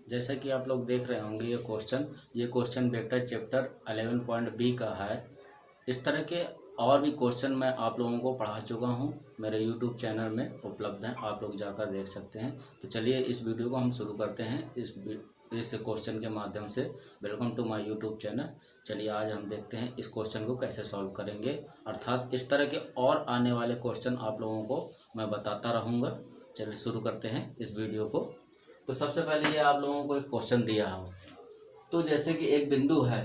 जैसा कि आप लोग देख रहे होंगे ये क्वेश्चन वेक्टर चैप्टर 11.b का है। इस तरह के और भी क्वेश्चन मैं आप लोगों को पढ़ा चुका हूं, मेरे यूट्यूब चैनल में उपलब्ध हैं, आप लोग जाकर देख सकते हैं। तो चलिए इस वीडियो को हम शुरू करते हैं इस क्वेश्चन के माध्यम से। Welcome to my YouTube channel. चलिए आज हम देखते हैं इस क्वेश्चन को कैसे सॉल्व करेंगे, अर्थात इस तरह के और आने वाले क्वेश्चन आप लोगों को मैं बताता रहूँगा। चलिए शुरू करते हैं इस वीडियो को। तो सबसे पहले ये आप लोगों को एक क्वेश्चन दिया हो, तो जैसे कि एक बिंदु है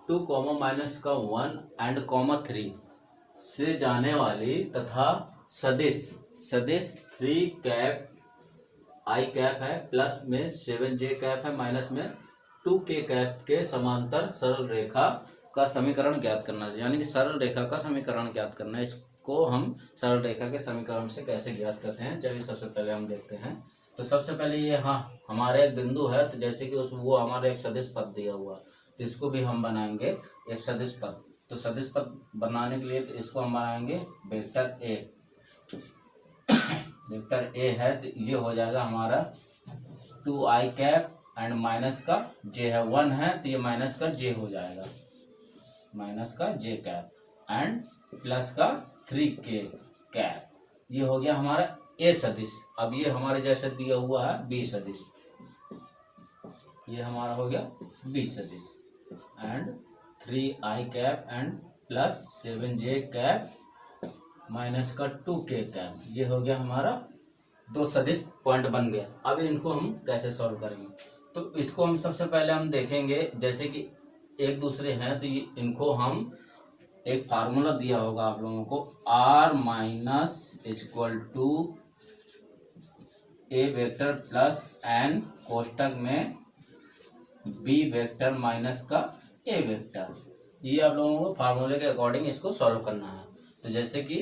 2, -1 एंड 3 से जाने वाली तथा सदिश 3 कैप आई कैप है, प्लस में 7j कैप है, माइनस में 2k कैप के समांतर सरल रेखा का समीकरण ज्ञात करना है। यानी कि सरल रेखा का समीकरण ज्ञात करना है। इसको हम सरल रेखा के समीकरण से कैसे ज्ञात करते हैं, चलिए सबसे पहले हम देखते हैं। तो सबसे पहले ये हमारे एक बिंदु है, तो जैसे कि वो हमारा एक सदिश पद दिया हुआ, तो इसको भी हम बनाएंगे एक सदिश पद। तो सदिश पद बनाने के लिए तो इसको हम बनाएंगे वेक्टर ए। वेक्टर ए है तो ये हो जाएगा हमारा 2i कैप एंड माइनस का j है, 1 है तो ये माइनस का j हो जाएगा, माइनस का j कैप एंड प्लस का 3k कैप। ये हो गया हमारा ए सदिश। अब ये हमारे जैसे दिया हुआ है बी सदिश, ये हमारा हो गया बी सदिश and 3i cap and plus 7j cap minus का 2k कैप। ये हो गया हमारा दो सदिश पॉइंट बन गया। अब इनको हम कैसे सॉल्व करेंगे, तो इसको हम सबसे पहले हम देखेंगे, जैसे कि एक दूसरे हैं तो ये इनको हम एक फार्मूला दिया होगा आप लोगों को, r minus equal to A vector plus n कोष्टक में b वेक्टर माइनस का a वेक्टर। ये आप लोगों को फार्मूले के अकॉर्डिंग इसको सॉल्व करना है। तो जैसे कि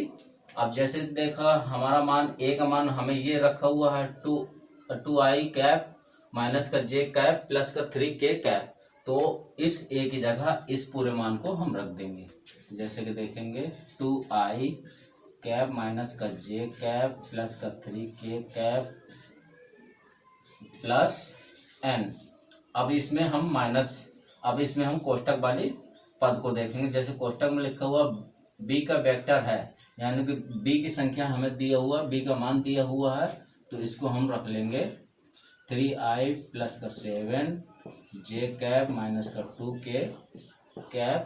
अब जैसे देखा हमारा मान a का मान हमें ये रखा हुआ है 2i कैप माइनस का j कैप प्लस का 3k कैप, तो इस a की जगह इस पूरे मान को हम रख देंगे। जैसे कि देखेंगे 2i कैप माइनस का j कैप प्लस का 3k कैप प्लस n। अब इसमें हम कोष्टक वाली पद को देखेंगे। जैसे कोष्टक में लिखा हुआ b का वेक्टर है, यानी कि b की संख्या हमें दिया हुआ, b का मान दिया हुआ है, तो इसको हम रख लेंगे 3i प्लस का 7j कैप माइनस का 2k कैप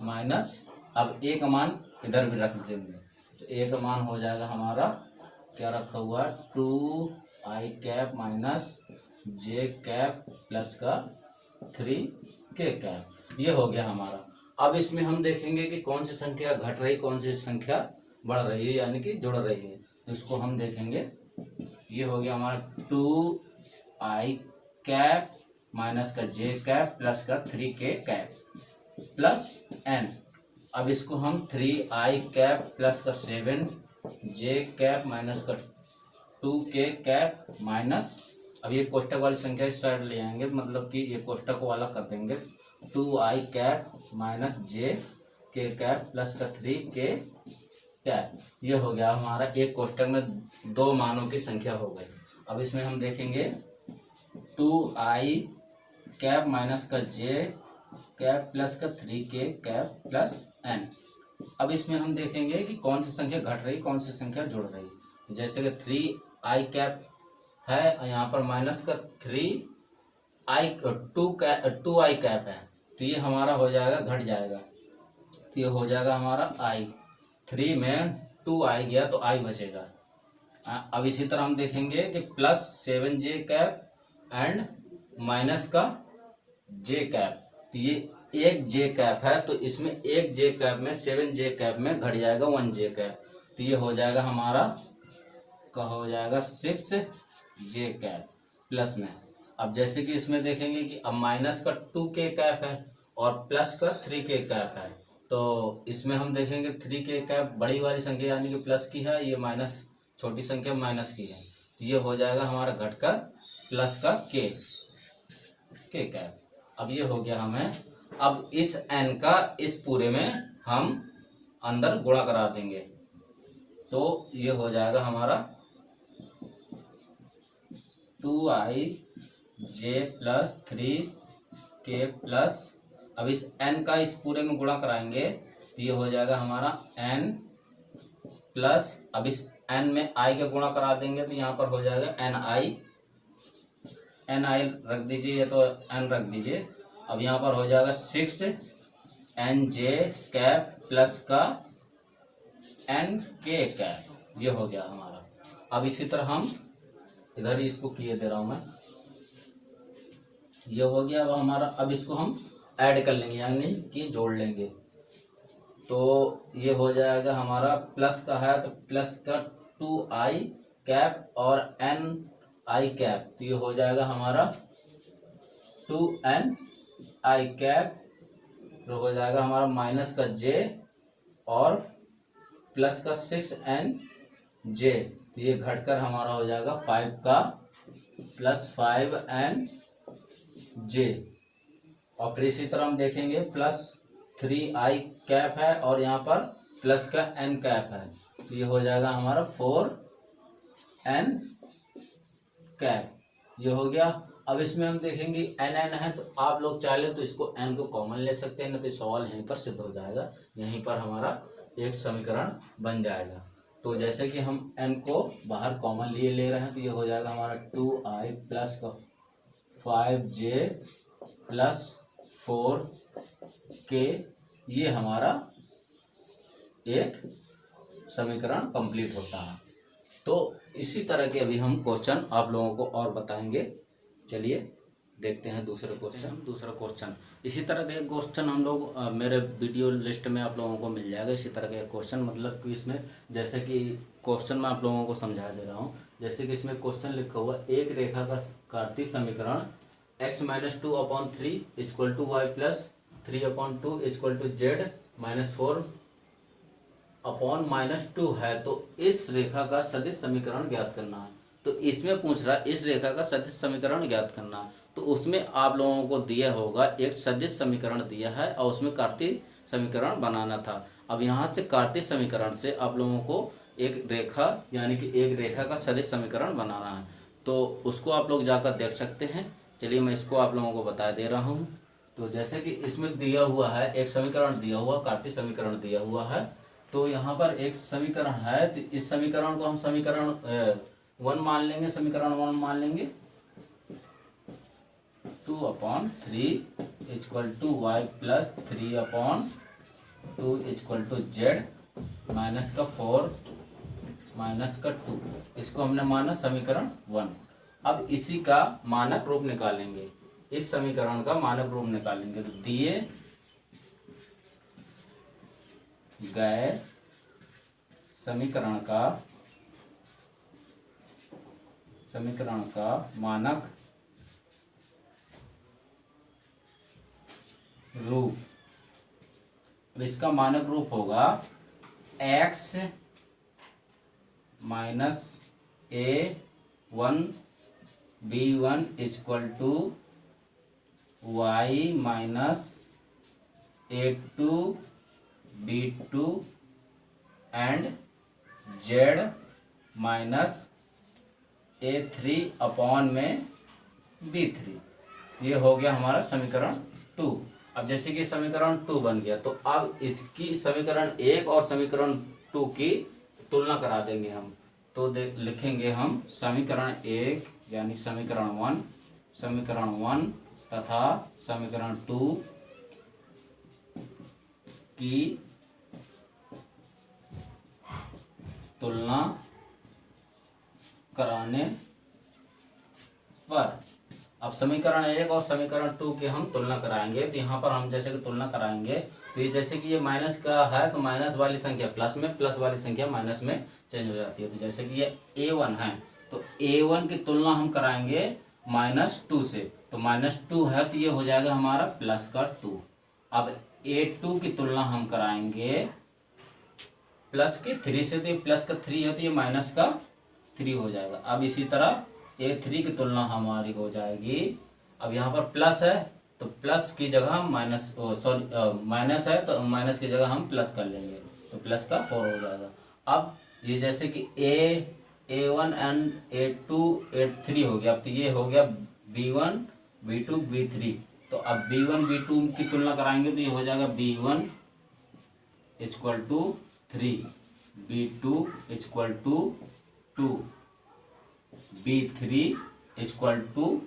माइनस, अब a का मान इधर भी रख देंगे, तो a का मान हो जाएगा हमारा क्या रखा हुआ है 2i cap minus j cap plus का 3k कैप। ये हो गया हमारा। अब इसमें हम देखेंगे कि कौन सी संख्या घट रही, कौन सी संख्या बढ़ रही है, यानी कि जुड़ रही है। तो इसको हम देखेंगे। ये हो गया हमारा 2i कैप माइनस का j कैप प्लस का 3k कैप प्लस n। अब इसको हम 3i कैप प्लस का 7j कैप माइनस का 2k कैप माइनस, अब ये कोष्टक वाली संख्या इस साइड ले आएंगे, मतलब कि ये कोष्टक को अलग कर देंगे। 2i cap minus j k cap plus का 3k कैप। ये हो गया हमारा एक कोष्टक में दो मानों की संख्या हो गई। अब इसमें हम देखेंगे 2i कैप माइनस का j कैप प्लस का 3k कैप प्लस n। अब इसमें हम देखेंगे कि कौन सी संख्या घट रही, कौन सी संख्या जुड़ रही। तो जैसे कि 3i कैप है, यहाँ पर माइनस का 2i कैप है, तो ये हमारा हो जाएगा, घट जाएगा, तो ये हो जाएगा हमारा i। 3 में 2i गया तो i बचेगा। अब इसी तरह हम देखेंगे कि plus 7j cap and minus का j कैप, तो ये एक j कैप है, तो इसमें एक j कैप में 7j कैप में घट जाएगा 1j कैप, तो ये हो जाएगा हमारा का हो जाएगा 6j कैप प्लस में। अब जैसे कि इसमें देखेंगे कि अब माइनस का 2k कैप है और प्लस का 3k कैप है, तो इसमें हम देखेंगे 3k कैप बड़ी वाली संख्या यानी कि प्लस की है, ये माइनस छोटी संख्या माइनस की है, तो ये हो जाएगा हमारा घटकर प्लस का k कैप। अब ये हो गया हमें। अब इस n का इस पूरे में हम अंदर गुणा करा देंगे, तो ये हो जाएगा हमारा 2i j plus 3k plus, अब इस n का इस पूरे में गुणा कराएंगे तो ये हो जाएगा हमारा n प्लस, अब इस n में i का गुणा करा देंगे तो यहाँ पर हो जाएगा ni रख दीजिए, ये तो n रख दीजिए। अब यहाँ पर हो जाएगा 6nj कैप प्लस का nk कैप, ये हो गया हमारा। अब इसी तरह हम इधर ही इसको किए दे रहा हूँ मैं, ये हो गया अब हमारा। अब इसको हम ऐड कर लेंगे यानी कि जोड़ लेंगे, तो ये हो जाएगा हमारा प्लस का है तो प्लस का 2i कैप और ni कैप, तो ये हो जाएगा हमारा 2ni कैप, तो हो जाएगा हमारा माइनस का j और प्लस का 6nj, तो ये घटकर हमारा हो जाएगा 5 का प्लस 5nj। और फिर इसी तरह हम देखेंगे प्लस 3i कैप है और यहाँ पर प्लस का n कैप है, तो ये हो जाएगा हमारा 4n कैप, ये हो गया। अब इसमें हम देखेंगे n है, तो आप लोग चाहे तो इसको n को कॉमन ले सकते हैं, ना तो सवाल यहीं पर सिद्ध हो जाएगा, यहीं पर हमारा एक समीकरण बन जाएगा। तो जैसे कि हम n को बाहर कॉमन लिए ले रहे हैं तो ये हो जाएगा हमारा 2i प्लस का 5j प्लस 4k, ये हमारा एक समीकरण कंप्लीट होता है। तो इसी तरह के अभी हम क्वेश्चन आप लोगों को और बताएंगे। चलिए देखते हैं दूसरा क्वेश्चन। इसी तरह के क्वेश्चन हम लोग मेरे वीडियो लिस्ट में आप लोगों को मिल जाएगा। इसी तरह के क्वेश्चन, मतलब कि इसमें जैसे कि क्वेश्चन मैं आप लोगों को समझा दे रहा हूँ। जैसे कि इसमें क्वेश्चन लिखा हुआ, एक रेखा का कार्तीय समीकरण x-2/3 equal to y plus 3/2 equal to z minus 4/-2 है, तो इस रेखा का सदिश समीकरण ज्ञात करना है। तो इसमें पूछ रहा है इस रेखा का सदिश समीकरण ज्ञात करना है, तो उसमें आप लोगों को दिया होगा एक सदिश समीकरण दिया है और उसमें कार्तीय समीकरण बनाना था। अब यहाँ से कार्तीय समीकरण से आप लोगों को एक रेखा यानी कि एक रेखा का सदिश समीकरण बनाना है, तो उसको आप लोग जाकर देख सकते हैं। चलिए मैं इसको आप लोगों को बता दे रहा हूँ। तो जैसे कि इसमें दिया हुआ है एक समीकरण दिया हुआ, कार्तीय समीकरण दिया हुआ है, तो यहाँ पर एक समीकरण है, तो इस समीकरण को हम समीकरण 1 मान लेंगे, समीकरण 1 मान लेंगे। 2/3 equal to y plus 3/2 equal to z minus का 4 माइनस का 2, इसको हमने माना समीकरण 1। अब इसी का मानक रूप निकालेंगे, इस समीकरण का मानक रूप निकालेंगे। तो दिए गए समीकरण का मानक रूप, इसका मानक रूप होगा x minus a1 b1 equal to y minus a2 b2 and z minus a3/b3, ये हो गया हमारा समीकरण 2। अब जैसे कि समीकरण 2 बन गया, तो अब इसकी समीकरण 1 और समीकरण 2 की तुलना करा देंगे हम। तो लिखेंगे हम समीकरण 1 यानी समीकरण 1 तथा समीकरण 2 की तुलना कराने पर। अब समीकरण 1 और समीकरण 2 की हम तुलना कराएंगे, तो यहाँ पर हम जैसे कि तुलना कराएंगे तो ये जैसे कि ये माइनस का है तो माइनस वाली संख्या प्लस में, प्लस वाली संख्या माइनस में चेंज हो जाती है। तो जैसे कि ये a1 है तो a1 की तुलना हम कराएंगे -2 से, तो -2 है तो ये हो जाएगा हमारा प्लस का 2। अब a2 की तुलना हम कराएंगे प्लस की 3 से, तो ये प्लस का 3 है तो ये माइनस का 3 हो जाएगा। अब इसी तरह a3 की तुलना हमारी हो जाएगी, अब यहाँ पर प्लस है तो प्लस की जगह हम माइनस है तो माइनस की जगह हम प्लस कर लेंगे, तो प्लस का 4 हो जाएगा। अब ये जैसे कि A1 एंड A2 A3 हो गया। अब तो ये हो गया B1 B2 B3। तो अब B1 B2 की तुलना कराएंगे तो ये हो जाएगा B1 equal to 3, B2 equal to 2, B3 equal to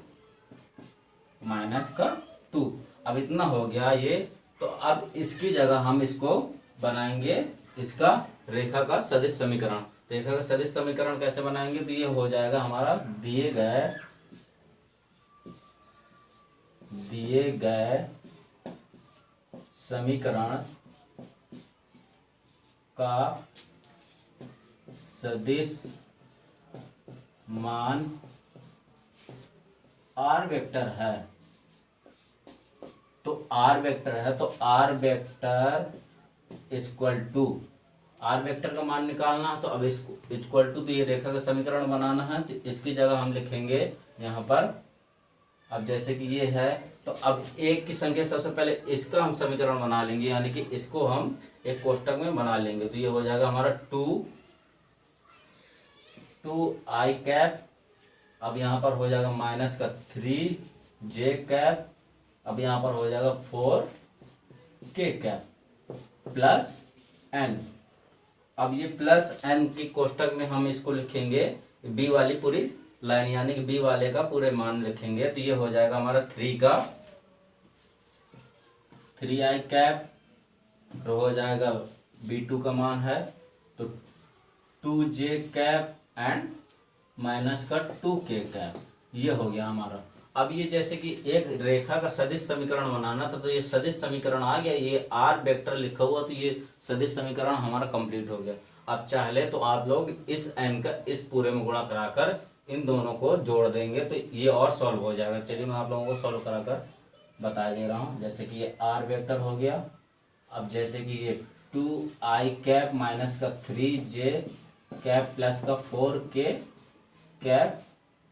minus का 2। अब इतना हो गया ये। तो अब इसकी जगह हम इसको बनाएंगे इसका रेखा का सदिश समीकरण। रेखा का सदिश समीकरण कैसे बनाएंगे? तो ये हो जाएगा हमारा दिए गए समीकरण का सदिश मान आर वेक्टर है। तो आर वेक्टर है तो R vector equal to, R vector का मान निकालना है तो अब इसको इक्वल टू, तो ये रेखा का समीकरण बनाना है तो इसकी जगह हम लिखेंगे यहाँ पर। अब जैसे कि ये है तो अब एक की संख्या सबसे पहले इसका हम समीकरण बना लेंगे, यानी कि इसको हम एक कोष्टक में बना लेंगे। तो ये हो जाएगा हमारा 2i कैप। अब यहाँ पर हो जाएगा माइनस का 3j कैप। अब यहाँ पर हो जाएगा 4k कैप प्लस n। अब ये प्लस n की कोष्टक में हम इसको लिखेंगे b वाली पूरी लाइन, यानी कि b वाले का पूरे मान लिखेंगे। तो ये हो जाएगा हमारा 3i कैप, तो हो जाएगा b2 का मान है तो 2j कैप एंड माइनस का 2k कैप। ये हो गया हमारा। अब ये जैसे कि एक रेखा का सदिश समीकरण बनाना था तो ये सदिश समीकरण आ गया, ये आर वेक्टर लिखा हुआ तो ये सदिश समीकरण हमारा कंप्लीट हो गया। अब चाहे तो आप लोग इस n का इस पूरे में गुणा कराकर इन दोनों को जोड़ देंगे तो ये और सॉल्व हो जाएगा। चलिए मैं आप लोगों को सॉल्व कराकर बता दे रहा हूँ। जैसे कि ये आर वेक्टर हो गया। अब जैसे कि ये 2i कैप माइनस का 3j कैप प्लस का 4k कैप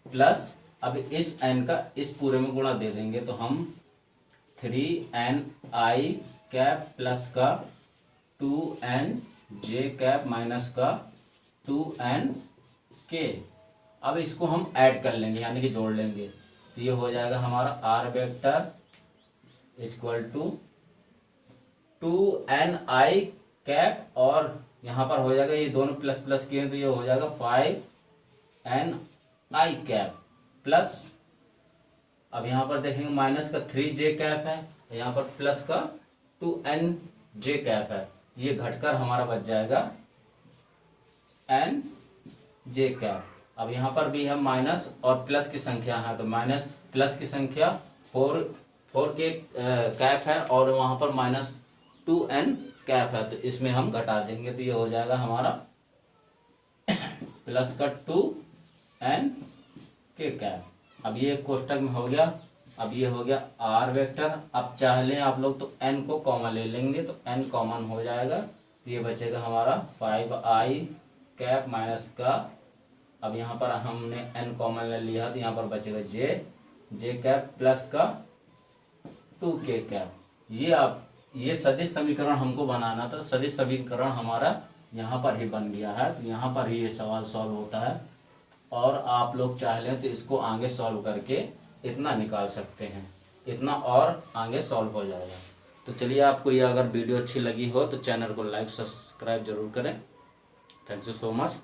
प्लस, अब इस n का इस पूरे में गुणा दे देंगे तो हम 3ni कैप प्लस का 2nj कैप माइनस का 2nk। अब इसको हम ऐड कर लेंगे यानी कि जोड़ लेंगे तो ये हो जाएगा हमारा R vector equal to 2ni cap और यहाँ पर हो जाएगा ये दोनों प्लस प्लस किए तो ये हो जाएगा 5ni कैप प्लस, अब यहाँ पर देखेंगे माइनस का 3j कैप है, यहाँ पर प्लस का 2nj कैप है। ये घटकर हमारा बच जाएगा nj कैप। अब यहाँ पर भी हम माइनस और प्लस की संख्या है तो माइनस प्लस की संख्या 4k कैप है और वहाँ पर माइनस 2n कैप है तो इसमें हम घटा देंगे तो ये हो जाएगा हमारा प्लस का 2nk कैप। अब ये कोष्टक में हो गया। अब ये हो गया आर वेक्टर। अब चाह लें आप लोग तो n को कॉमन ले लेंगे तो n कॉमन हो जाएगा तो ये बचेगा हमारा 5i कैप माइनस का, अब यहाँ पर हमने n कॉमन ले लिया तो यहाँ पर बचेगा j कैप प्लस का 2k कैप। ये सदिश समीकरण हमको बनाना था। सदिश समीकरण हमारा यहाँ पर ही बन गया है तो यहाँ पर ही ये सवाल सॉल्व होता है और आप लोग चाह लें तो इसको आगे सॉल्व करके इतना निकाल सकते हैं, इतना और आगे सॉल्व हो जाएगा। तो चलिए, आपको ये अगर वीडियो अच्छी लगी हो तो चैनल को लाइक सब्सक्राइब जरूर करें। Thank you so much.